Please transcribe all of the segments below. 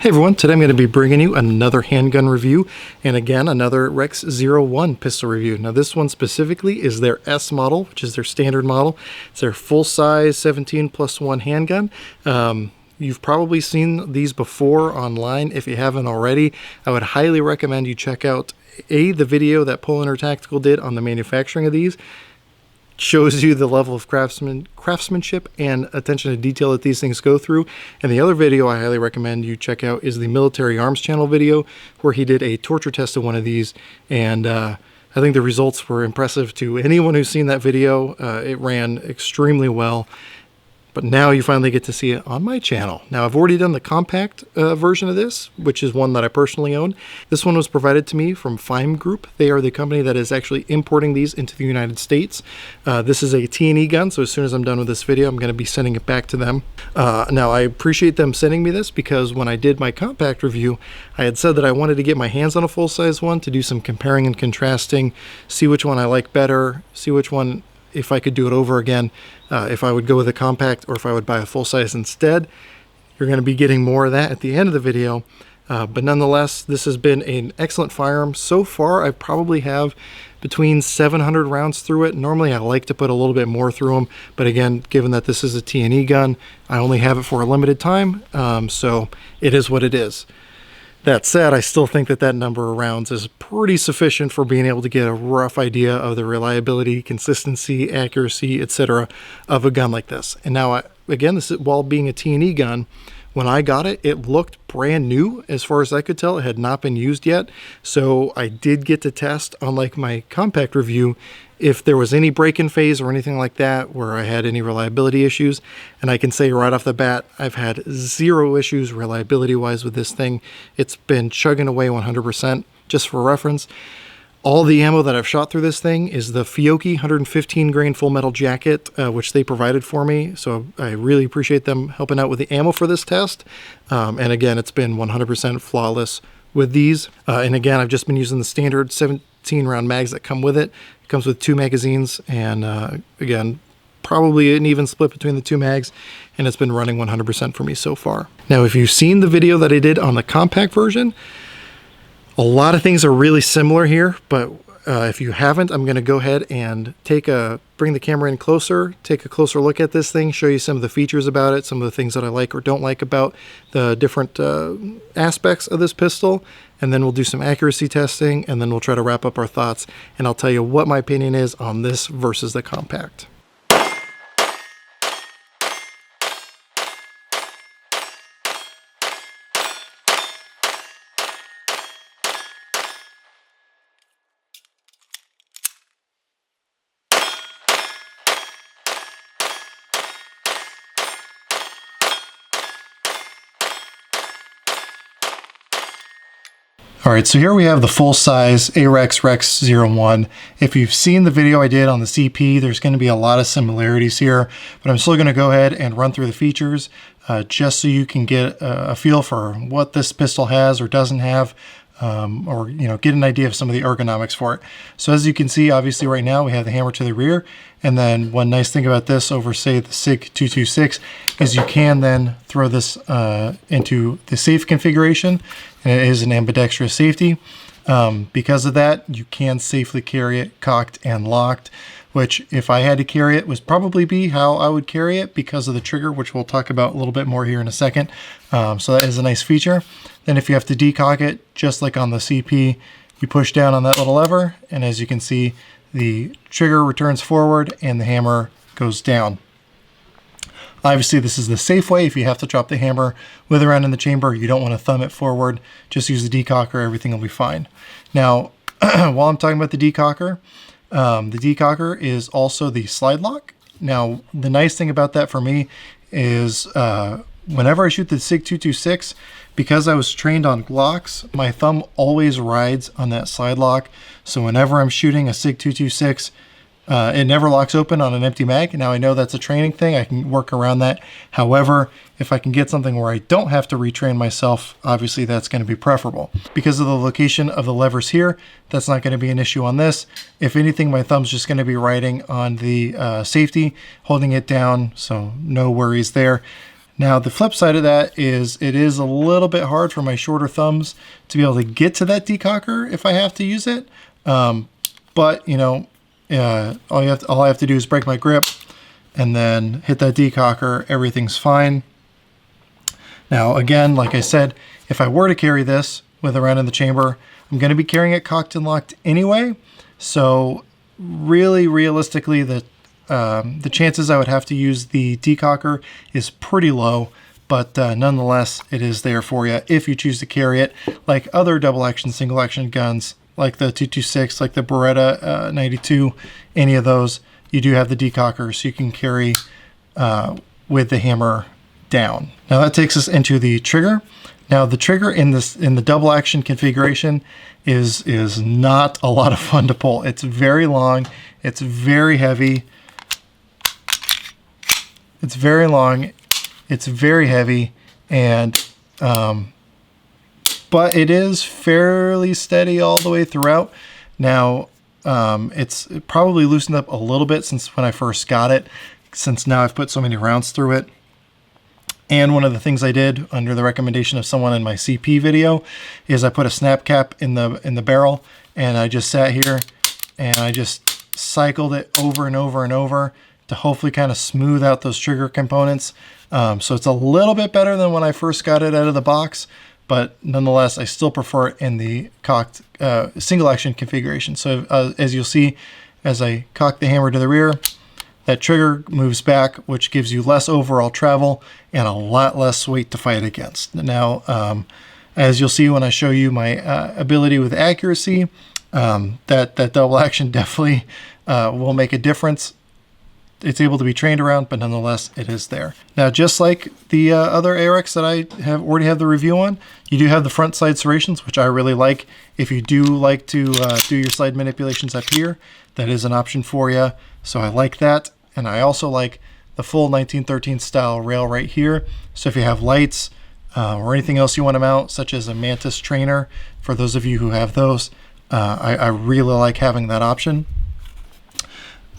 Hey everyone, today I'm going to be bringing you another handgun review, and again another Rex 01 pistol review. Now this one specifically is their S model, which is their standard model. It's their full-size 17+1 handgun. You've probably seen these before online. If you haven't already, I would highly recommend you check out the video that Polenar Tactical did on the manufacturing of these. Shows you the level of craftsmanship and attention to detail that these things go through. And the other video I highly recommend you check out is the Military Arms Channel video, where he did a torture test of one of these, and I think the results were impressive to anyone who's seen that video. It ran extremely well. But now you finally get to see it on my channel. Now I've already done the compact version of this, which is one that I personally own. This one was provided to me from Fime Group. They are the company that is actually importing these into the United States. This is a T&E gun, so as soon as I'm done with this video, I'm going to be sending it back to them. Now I appreciate them sending me this, because when I did my compact review, I had said that I wanted to get my hands on a full-size one to do some comparing and contrasting, see which one I like better, see which one, if I could do it over again, if I would go with a compact or if I would buy a full size instead. You're going to be getting more of that at the end of the video. But nonetheless, this has been an excellent firearm. So far, I probably have between 700 rounds through it. Normally, I like to put a little bit more through them. But again, given that this is a T&E gun, I only have it for a limited time. So it is what it is. That said, I still think that that number of rounds is pretty sufficient for being able to get a rough idea of the reliability, consistency, accuracy, etc. of a gun like this. And now, again, this is, while being a T&E gun, when I got it, it looked brand new. As far as I could tell, it had not been used yet. So I did get to test, unlike my compact review, if there was any break-in phase or anything like that where I had any reliability issues. And I can say right off the bat, I've had zero issues reliability-wise with this thing. It's been chugging away 100%. Just for reference, all the ammo that I've shot through this thing is the Fiocchi 115 grain full metal jacket, which they provided for me. So I really appreciate them helping out with the ammo for this test. And again, it's been 100% flawless with these. And again, I've just been using the standard 17 round mags that come with it. It comes with 2 magazines, and again, probably an even split between the 2 mags, and it's been running 100% for me so far. Now, if you've seen the video that I did on the compact version, a lot of things are really similar here, but if you haven't, I'm going to go ahead and bring the camera in closer, take a closer look at this thing, show you some of the features about it, some of the things that I like or don't like about the different aspects of this pistol, and then we'll do some accuracy testing, and then we'll try to wrap up our thoughts, and I'll tell you what my opinion is on this versus the compact. All right, so here we have the full-size Arex Rex 01. If you've seen the video I did on the CP, there's going to be a lot of similarities here, but I'm still going to go ahead and run through the features just so you can get a feel for what this pistol has or doesn't have, or get an idea of some of the ergonomics for it. So as you can see, obviously right now we have the hammer to the rear, and then one nice thing about this over, say, the SIG 226 is you can then throw this into the safe configuration, and it is an ambidextrous safety. Because of that, you can safely carry it cocked and locked, which if I had to carry it would probably be how I would carry it because of the trigger, which we'll talk about a little bit more here in a second. So that is a nice feature. Then if you have to decock it, just like on the CP, you push down on that little lever, and as you can see, the trigger returns forward and the hammer goes down. Obviously, this is the safe way. If you have to drop the hammer with around in the chamber, you don't want to thumb it forward. Just use the decocker, everything will be fine. Now, while I'm talking about the decocker is also the slide lock. Now, the nice thing about that for me is whenever I shoot the SIG 226, because I was trained on Glocks, my thumb always rides on that slide lock. So whenever I'm shooting a SIG 226, it never locks open on an empty mag. Now I know that's a training thing, I can work around that. However, if I can get something where I don't have to retrain myself, obviously that's going to be preferable. Because of the location of the levers here, that's not going to be an issue on this. If anything, my thumb's just going to be riding on the safety, holding it down, so no worries there. Now, the flip side of that is it is a little bit hard for my shorter thumbs to be able to get to that decocker if I have to use it. But, you know, all I have to do is break my grip and then hit that decocker. Everything's fine. Now, again, like I said, if I were to carry this with around in the chamber, I'm going to be carrying it cocked and locked anyway. So really, realistically, the chances I would have to use the decocker is pretty low, but nonetheless, it is there for you if you choose to carry it. Like other double action, single action guns, like the 226, like the Beretta 92, any of those, you do have the decocker, so you can carry with the hammer down. Now that takes us into the trigger. Now the trigger in the double action configuration is not a lot of fun to pull. It's very long, it's very heavy. It's very long, it's very heavy, and but it is fairly steady all the way throughout. Now it's probably loosened up a little bit since when I first got it, since now I've put so many rounds through it. And one of the things I did under the recommendation of someone in my CP video is I put a snap cap in the barrel, and I just sat here and I just cycled it over and over and over to hopefully kind of smooth out those trigger components. So it's a little bit better than when I first got it out of the box, but nonetheless, I still prefer it in the cocked single action configuration. So as you'll see, as I cock the hammer to the rear, that trigger moves back, which gives you less overall travel and a lot less weight to fight against. Now, as you'll see when I show you my ability with accuracy, that double action definitely will make a difference. It's able to be trained around, but nonetheless, it is there. Now, just like the other Arex that I already have the review on, you do have the front side serrations, which I really like. If you do like to do your slide manipulations up here, that is an option for you. So I like that. And I also like the full 1913 style rail right here. So if you have lights or anything else you want to mount, such as a Mantis trainer, for those of you who have those, I really like having that option.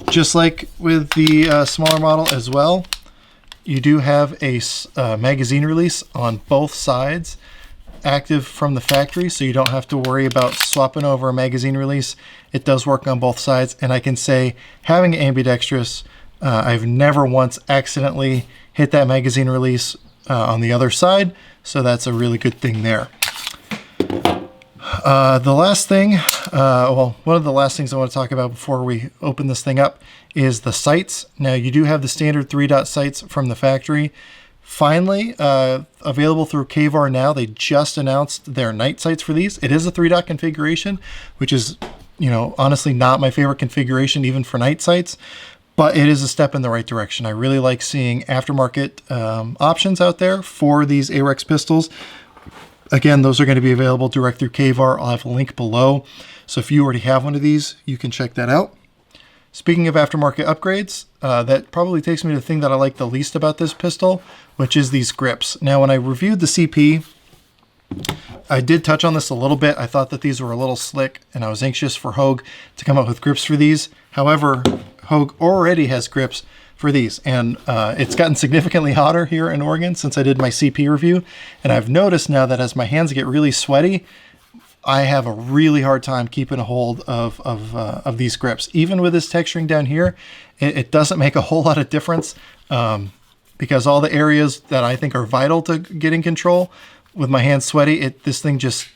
Just like with the smaller model as well, you do have a magazine release on both sides active from the factory, so you don't have to worry about swapping over a magazine release. It does work on both sides, and I can say, having ambidextrous, I've never once accidentally hit that magazine release on the other side, so that's a really good thing there. The last thing, well, one of the last things I want to talk about before we open this thing up is the sights. Now, you do have the standard 3-dot sights from the factory. Finally, available through KVAR now. They just announced their night sights for these. It is a 3-dot configuration, which is, you know, honestly not my favorite configuration even for night sights, but it is a step in the right direction. I really like seeing aftermarket options out there for these Arex pistols. Again, those are going to be available direct through KVAR. I'll have a link below. So if you already have one of these, you can check that out. Speaking of aftermarket upgrades, that probably takes me to the thing that I like the least about this pistol, which is these grips. Now, when I reviewed the CP, I did touch on this a little bit. I thought that these were a little slick, and I was anxious for Hogue to come up with grips for these. However, Hogue already has grips for these, and it's gotten significantly hotter here in Oregon since I did my CP review, and I've noticed now that as my hands get really sweaty, I have a really hard time keeping a hold of these grips. Even with this texturing down here, it doesn't make a whole lot of difference because all the areas that I think are vital to getting control, with my hands sweaty, this thing just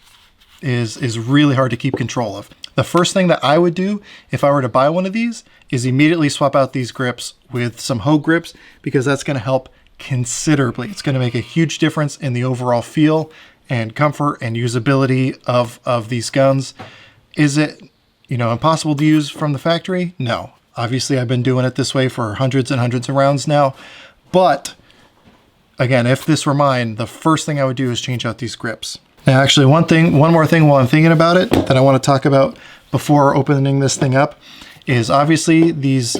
is really hard to keep control of. The first thing that I would do if I were to buy one of these is immediately swap out these grips with some Hogue grips, because that's going to help considerably. It's going to make a huge difference in the overall feel and comfort and usability of these guns. Is it, you know, impossible to use from the factory? No. Obviously, I've been doing it this way for hundreds and hundreds of rounds now. But again, if this were mine, the first thing I would do is change out these grips. Now, actually, one more thing while I'm thinking about it that I want to talk about before opening this thing up is obviously these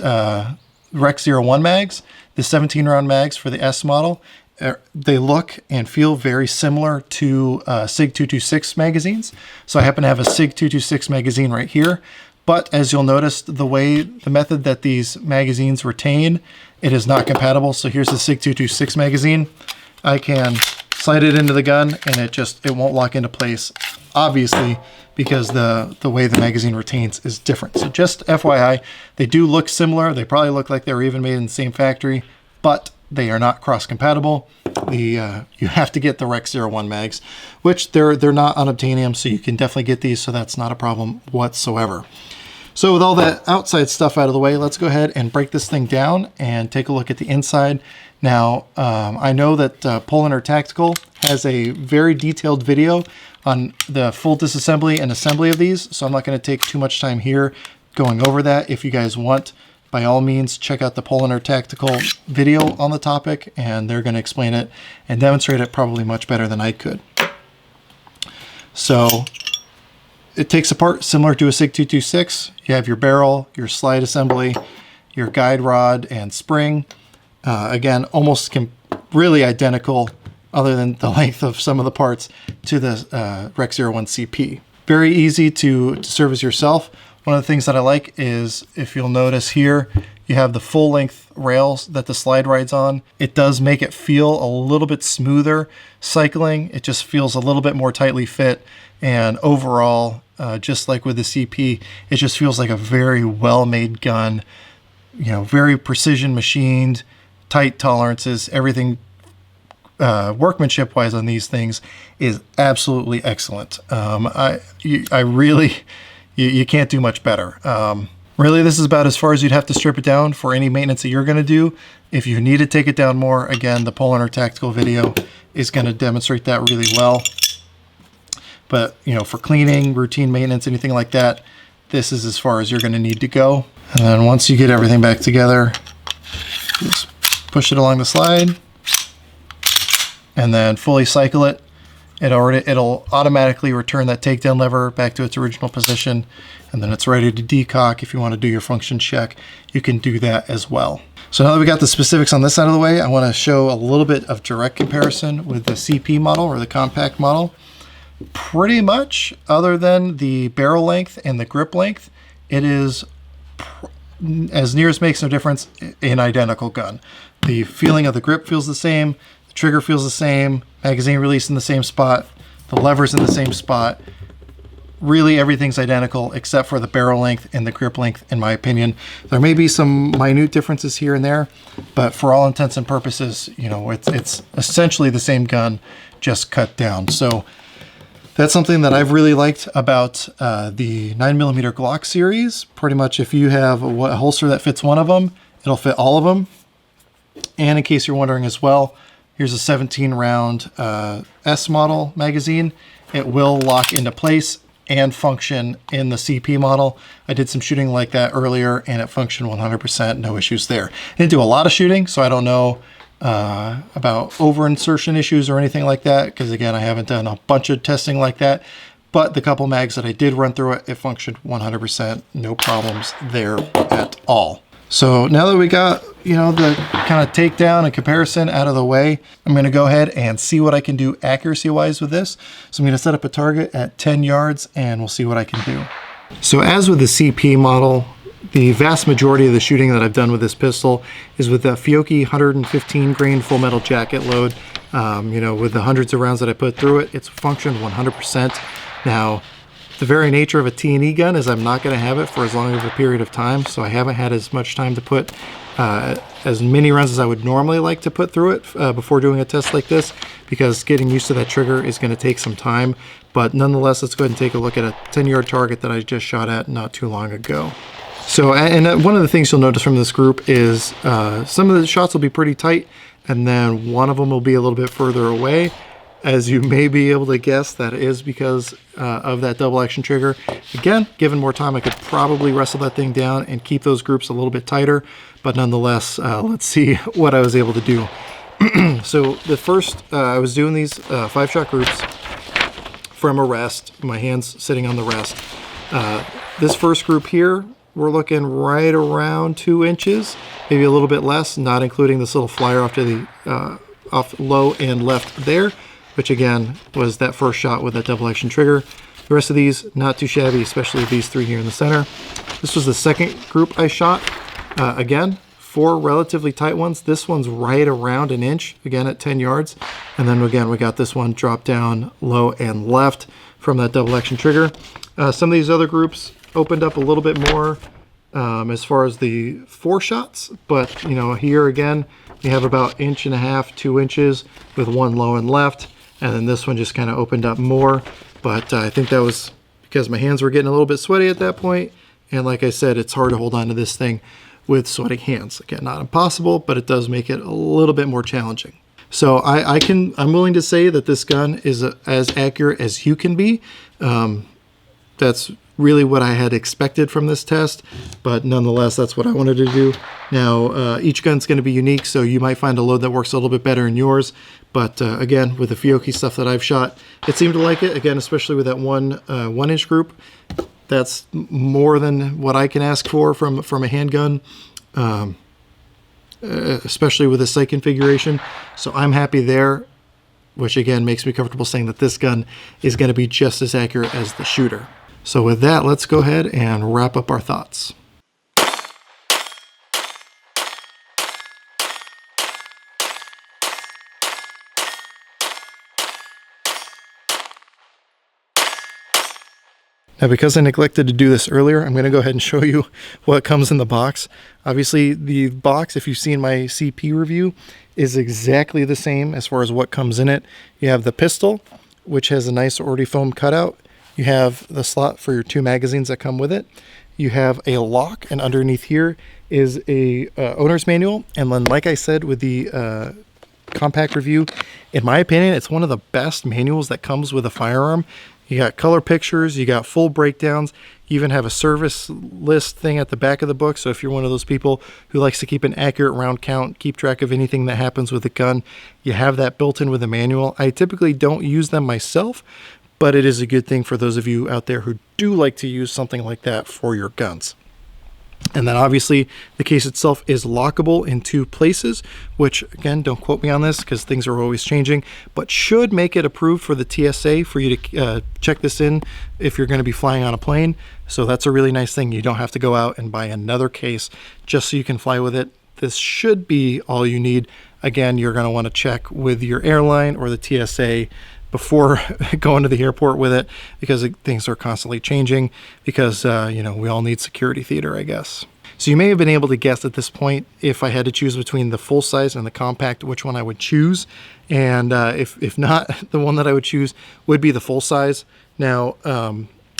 Rex 01 mags, the 17-round mags for the S model. They look and feel very similar to SIG 226 magazines. So I happen to have a SIG 226 magazine right here, But as you'll notice, the method that these magazines retain, it is not compatible. So here's the SIG 226 magazine. I can slide it into the gun and it won't lock into place, obviously, because the way the magazine retains is different. So just FYI, they do look similar. They probably look like they were even made in the same factory, but they are not cross-compatible. You have to get the Rex 01 mags, which they're not unobtainium, so you can definitely get these, so that's not a problem whatsoever. So with all that outside stuff out of the way, let's go ahead and break this thing down and take a look at the inside. Now, I know that Polenar Tactical has a very detailed video on the full disassembly and assembly of these, so I'm not going to take too much time here going over that. If you guys want, by all means, check out the Polenar Tactical video on the topic, and they're going to explain it and demonstrate it probably much better than I could. So it takes apart similar to a SIG 226. You have your barrel, your slide assembly, your guide rod and spring. Again, almost really identical, other than the length of some of the parts, to the Rex 01 CP. Very easy to service yourself. One of the things that I like is, if you'll notice here, you have the full length rails that the slide rides on. It does make it feel a little bit smoother cycling. It just feels a little bit more tightly fit. And overall, just like with the CP, it just feels like a very well-made gun, you know, very precision machined, tight tolerances, everything workmanship wise on these things is absolutely excellent. You can't do much better. Really, this is about as far as you'd have to strip it down for any maintenance that you're going to do. If you need to take it down more, again, the Polenar Tactical video is going to demonstrate that really well. But, you know, for cleaning, routine maintenance, anything like that, this is as far as you're going to need to go. And then once you get everything back together, just push it along the slide and then fully cycle it. It'll automatically return that takedown lever back to its original position, and then it's ready to decock. If you want to do your function check, you can do that as well. So now that we got the specifics on this side of the way, I want to show a little bit of direct comparison with the CP model, or the compact model. Pretty much, other than the barrel length and the grip length, it is, as near as makes no difference, an identical gun. The feeling of the grip feels the same, the trigger feels the same, magazine release in the same spot, the levers in the same spot. Really, everything's identical except for the barrel length and the grip length, in my opinion. There may be some minute differences here and there, but for all intents and purposes, you know, it's essentially the same gun, just cut down. So that's something that I've really liked about the 9mm Glock series. Pretty much, if you have a holster that fits one of them, it'll fit all of them. And in case you're wondering as well, here's a 17-round S model magazine. It will lock into place and function in the CP model. I did some shooting like that earlier, and it functioned 100%, no issues there. I didn't do a lot of shooting, so I don't know about over insertion issues or anything like that, because again, I haven't done a bunch of testing like that. But the couple mags that I did run through it functioned 100%, no problems there at all. So now that we got, you know, the kind of takedown and comparison out of the way, I'm going to go ahead and see what I can do accuracy wise with this. So I'm going to set up a target at 10 yards and we'll see what I can do. So as with the CP model, the vast majority of the shooting that I've done with this pistol is with the Fiocchi 115 grain full metal jacket load. You know, with the hundreds of rounds that I put through it, it's functioned 100%. Now, the very nature of a T&E gun is I'm not going to have it for as long of a period of time, so I haven't had as much time to put as many rounds as I would normally like to put through it before doing a test like this, because getting used to that trigger is going to take some time. But nonetheless, let's go ahead and take a look at a 10-yard target that I just shot at not too long ago. So, and one of the things you'll notice from this group is some of the shots will be pretty tight, and then one of them will be a little bit further away. As you may be able to guess, that is because of that double action trigger. Again, given more time, I could probably wrestle that thing down and keep those groups a little bit tighter, but nonetheless, let's see what I was able to do. So the first, I was doing these 5-shot groups from a rest, my hands sitting on the rest. This first group here, we're looking right around 2 inches, maybe a little bit less, not including this little flyer off to the off low and left there, which again was that first shot with that double action trigger. The rest of these, not too shabby, especially these three here in the center. This was the second group I shot. Again, 4 relatively tight ones. This one's right around an inch, again at 10 yards. And then again, we got this one drop down low and left from that double action trigger. Some of these other groups opened up a little bit more as far as the 4 shots, but you know, here again, we have about 1.5 to 2 inches with one low and left. And then this one just kind of opened up more. But I think that was because my hands were getting a little bit sweaty at that point. And like I said, it's hard to hold on to this thing with sweating hands. Again, not impossible, but it does make it a little bit more challenging. So I'm willing to say that this gun is as accurate as you can be. That's really what I had expected from this test, but nonetheless, that's what I wanted to do. Now, each gun's going to be unique, so you might find a load that works a little bit better in yours. But again, with the Fiocchi stuff that I've shot, it seemed to like it. Again, especially with that 1-inch group, that's more than what I can ask for from a handgun, especially with the sight configuration. So I'm happy there, which again makes me comfortable saying that this gun is going to be just as accurate as the shooter. So with that, let's go ahead and wrap up our thoughts. Now, because I neglected to do this earlier, I'm going to go ahead and show you what comes in the box. Obviously, the box, if you've seen my CP review, is exactly the same as far as what comes in it. You have the pistol, which has a nice Ordifoam cutout. You have the slot for your 2 magazines that come with it. You have a lock, and underneath here is a owner's manual. And then, like I said with the compact review, in my opinion, it's one of the best manuals that comes with a firearm. You got color pictures, you got full breakdowns, you even have a service list thing at the back of the book. So if you're one of those people who likes to keep an accurate round count, keep track of anything that happens with a gun, you have that built in with the manual. I typically don't use them myself, but it is a good thing for those of you out there who do like to use something like that for your guns. And then obviously the case itself is lockable in 2 places, which again, don't quote me on this because things are always changing, but should make it approved for the TSA for you to check this in if you're going to be flying on a plane. So that's a really nice thing. You don't have to go out and buy another case just so you can fly with it. This should be all you need. Again, you're going to want to check with your airline or the TSA before going to the airport with it, because things are constantly changing, because you know, we all need security theater, I guess. So you may have been able to guess at this point, if I had to choose between the full size and the compact, which one I would choose. And if not, the one that I would choose would be the full size. Now,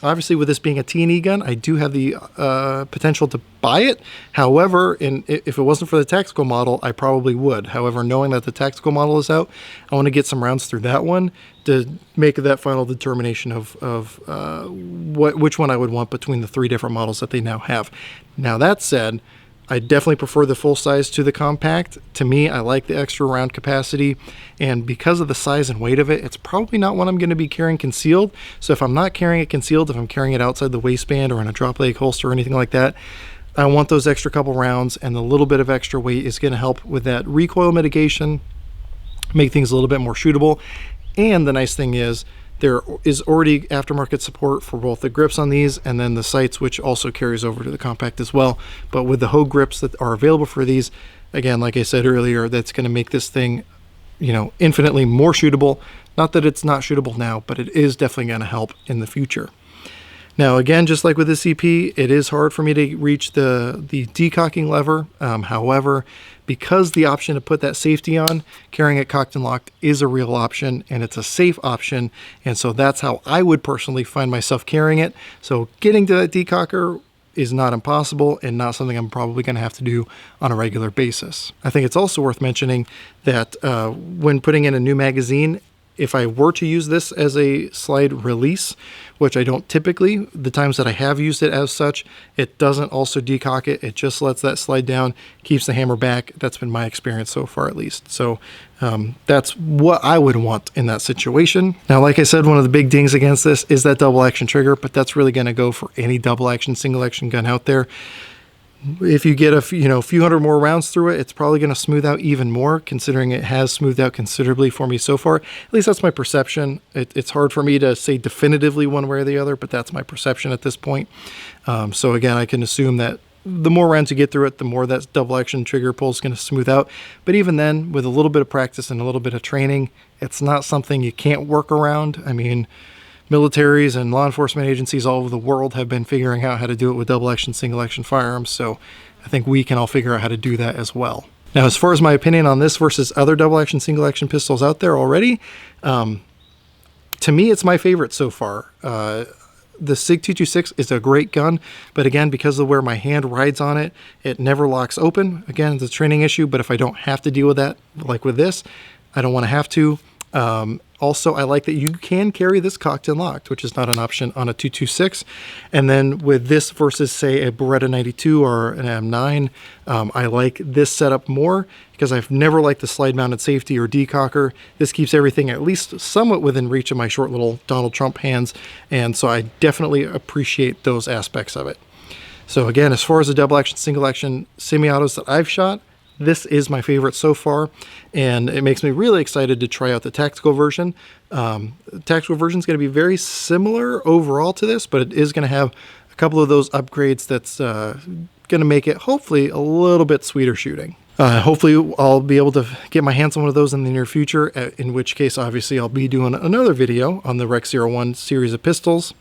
obviously with this being a T&E gun, I do have the potential to buy it. However, if it wasn't for the tactical model, I probably would. However, knowing that the tactical model is out, I want to get some rounds through that one to make that final determination of which one I would want between the 3 different models that they now have. Now that said, I definitely prefer the full size to the compact. To me, I like the extra round capacity, and because of the size and weight of it, it's probably not one I'm going to be carrying concealed. So if I'm not carrying it concealed, if I'm carrying it outside the waistband or in a drop leg holster or anything like that, I want those extra couple rounds, and the little bit of extra weight is going to help with that recoil mitigation, make things a little bit more shootable. And the nice thing is, there is already aftermarket support for both the grips on these and then the sights, which also carries over to the compact as well. But with the Hogue grips that are available for these, again, like I said earlier, that's going to make this thing, you know, infinitely more shootable. Not that it's not shootable now, but it is definitely going to help in the future. Now, again, just like with the CP, it is hard for me to reach the decocking lever. However, because the option to put that safety on, carrying it cocked and locked is a real option, and it's a safe option. And so that's how I would personally find myself carrying it. So getting to that decocker is not impossible and not something I'm probably going to have to do on a regular basis. I think it's also worth mentioning that when putting in a new magazine, if I were to use this as a slide release, which I don't typically, the times that I have used it as such, it doesn't also decock it. It just lets that slide down, keeps the hammer back. That's been my experience so far, at least. So that's what I would want in that situation. Now, like I said, one of the big dings against this is that double action trigger, but that's really going to go for any double action, single action gun out there. If you get a few hundred more rounds through it, it's probably going to smooth out even more, considering it has smoothed out considerably for me so far. At least that's my perception. It's hard for me to say definitively one way or the other, but that's my perception at this point. So again, I can assume that the more rounds you get through it, the more that double action trigger pull is going to smooth out. But even then, with a little bit of practice and a little bit of training, it's not something you can't work around. I mean, militaries and law enforcement agencies all over the world have been figuring out how to do it with double action, single action firearms. So I think we can all figure out how to do that as well. Now, as far as my opinion on this versus other double action, single action pistols out there already, to me, it's my favorite so far. The SIG 226 is a great gun, but again, because of where my hand rides on it, it never locks open. Again, it's a training issue, but if I don't have to deal with that, like with this, I don't want to have to. Also, I like that you can carry this cocked and locked, which is not an option on a 226. And then with this versus, say, a Beretta 92 or an M9, I like this setup more because I've never liked the slide-mounted safety or decocker. This keeps everything at least somewhat within reach of my short little Donald Trump hands, and so I definitely appreciate those aspects of it. So again, as far as the double action, single action semi-autos that I've shot, this is my favorite so far, and it makes me really excited to try out the tactical version. The tactical version is going to be very similar overall to this, but it is going to have a couple of those upgrades that's going to make it hopefully a little bit sweeter shooting. Hopefully I'll be able to get my hands on one of those in the near future, in which case obviously I'll be doing another video on the Rex 01 series of pistols.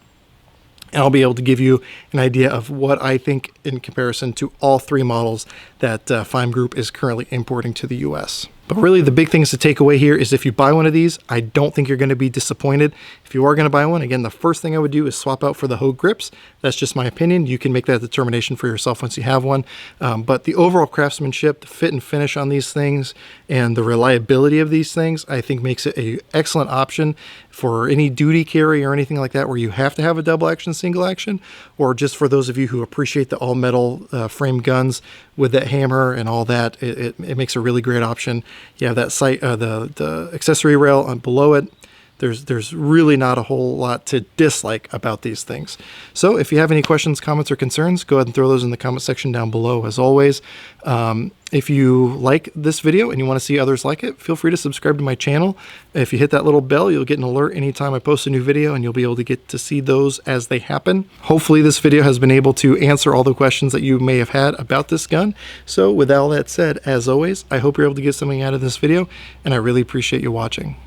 And I'll be able to give you an idea of what I think in comparison to all three models that Fime Group is currently importing to the US. But really the big things to take away here is if you buy one of these, I don't think you're going to be disappointed. If you are going to buy one, again, the first thing I would do is swap out for the Hogue grips. That's just my opinion. You can make that determination for yourself once you have one. But the overall craftsmanship, the fit and finish on these things, and the reliability of these things, I think makes it an excellent option for any duty carry or anything like that where you have to have a double action, single action, or just for those of you who appreciate the all metal frame guns with that hammer and all that. It makes a really great option. You have that sight, the accessory rail on below it. There's really not a whole lot to dislike about these things. So if you have any questions, comments, or concerns, go ahead and throw those in the comment section down below as always. If you like this video and you want to see others like it, feel free to subscribe to my channel. If you hit that little bell, you'll get an alert anytime I post a new video and you'll be able to get to see those as they happen. Hopefully this video has been able to answer all the questions that you may have had about this gun. So with all that said, as always, I hope you're able to get something out of this video, and I really appreciate you watching.